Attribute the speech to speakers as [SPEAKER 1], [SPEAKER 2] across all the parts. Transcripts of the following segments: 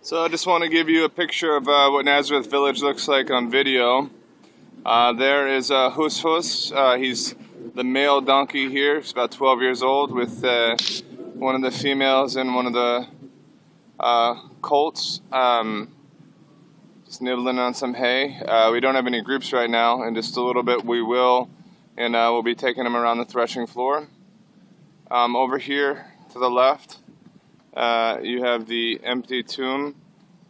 [SPEAKER 1] So I just want to give you a picture of what Nazareth Village looks like on video. There is Hus Hus. He's the male donkey here. He's about 12 years old with one of the females and one of the colts. Just nibbling on some hay. We don't have any groups right now. In just a little bit we will. And we'll be taking them around the threshing floor. Over here to the left, you have the empty tomb.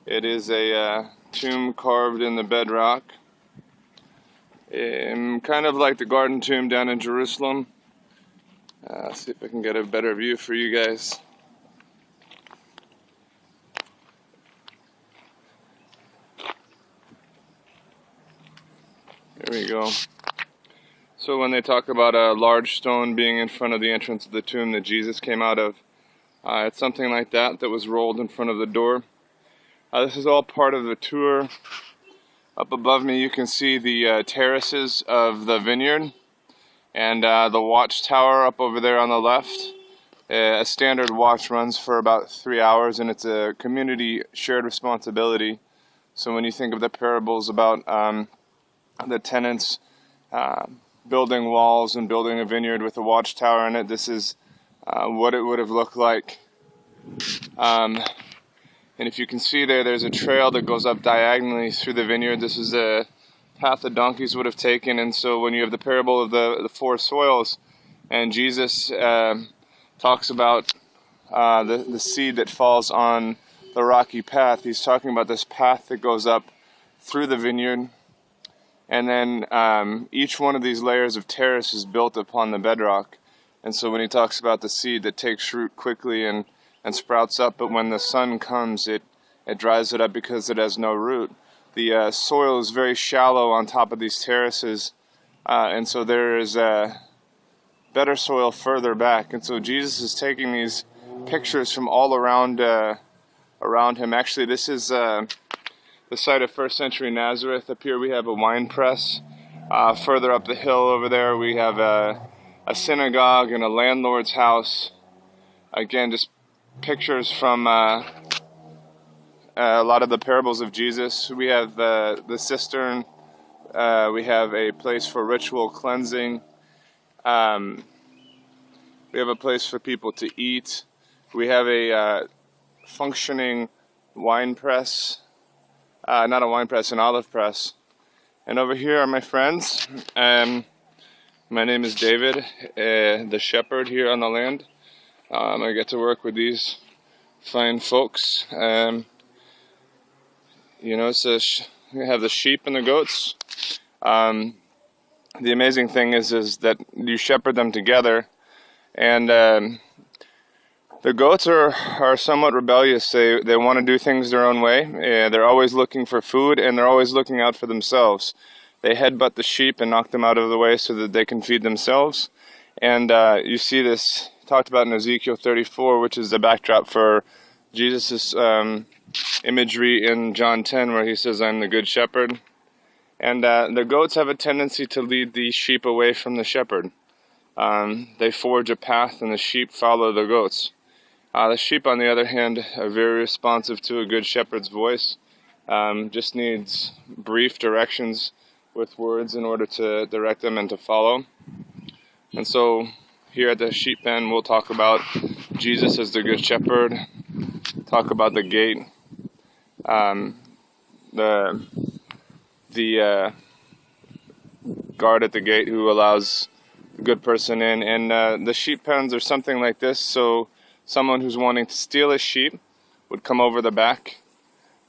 [SPEAKER 1] It is a tomb carved in the bedrock. Kind of like the garden tomb down in Jerusalem. Let's see if I can get a better view for you guys. There we go. So when they talk about a large stone being in front of the entrance of the tomb that Jesus came out of, it's something like that was rolled in front of the door. This is all part of the tour. Up above me you can see the terraces of the vineyard and the watchtower up over there on the left. A standard watch runs for about 3 hours, and it's a community shared responsibility. So when you think of the parables about the tenants building walls and building a vineyard with a watchtower in it, this is what it would have looked like. And if you can see there's a trail that goes up diagonally through the vineyard. This is a path the donkeys would have taken. And so when you have the parable of the four soils, and Jesus talks about the seed that falls on the rocky path, he's talking about this path that goes up through the vineyard. And then each one of these layers of terrace is built upon the bedrock. And so when he talks about the seed that takes root quickly and sprouts up, but when the sun comes, it dries it up because it has no root. The soil is very shallow on top of these terraces, and so there is better soil further back. And so Jesus is taking these pictures from all around him. Actually, this is the site of first century Nazareth. Up here we have a wine press. Further up the hill over there we have a synagogue and a landlord's house. Again, just pictures from a lot of the parables of Jesus. We have the cistern. We have a place for ritual cleansing. We have a place for people to eat. We have a functioning wine press. Not a wine press, an olive press. And over here are my friends. My name is David, the shepherd here on the land. I get to work with these fine folks. You know, we have the sheep and the goats. The amazing thing is that you shepherd them together, and the goats are somewhat rebellious. They want to do things their own way. They're always looking for food, and they're always looking out for themselves. They headbutt the sheep and knock them out of the way so that they can feed themselves. And you see this talked about in Ezekiel 34, which is the backdrop for Jesus' imagery in John 10, where he says, "I'm the good shepherd." And the goats have a tendency to lead the sheep away from the shepherd. They forge a path, and the sheep follow the goats. The sheep, on the other hand, are very responsive to a good shepherd's voice. Just needs brief directions with words in order to direct them and to follow. And so here at the sheep pen, we'll talk about Jesus as the good shepherd, talk about the gate, the guard at the gate who allows the good person in. And the sheep pens are something like this. So someone who's wanting to steal a sheep would come over the back,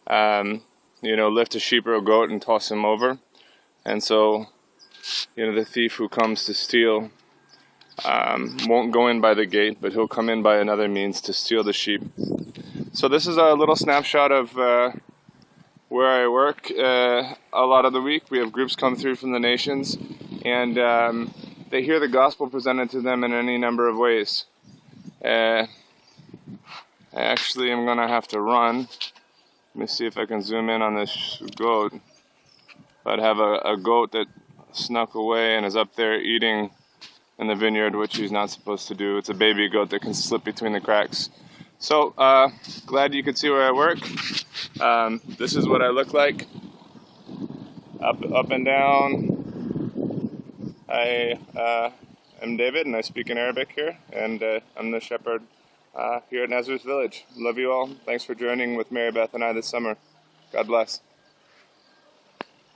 [SPEAKER 1] lift a sheep or a goat and toss him over. And so, the thief who comes to steal won't go in by the gate, but he'll come in by another means to steal the sheep. So this is a little snapshot of where I work a lot of the week. We have groups come through from the nations, and they hear the gospel presented to them in any number of ways. Actually, I'm going to have to run. Let me see if I can zoom in on this goat. I'd have a goat that snuck away and is up there eating in the vineyard, which he's not supposed to do. It's a baby goat that can slip between the cracks. So, glad you could see where I work. This is what I look like. Up and down. I am David, and I speak in Arabic here, and I'm the shepherd here at Nazareth Village. Love you all. Thanks for joining with Mary Beth and I this summer. God bless.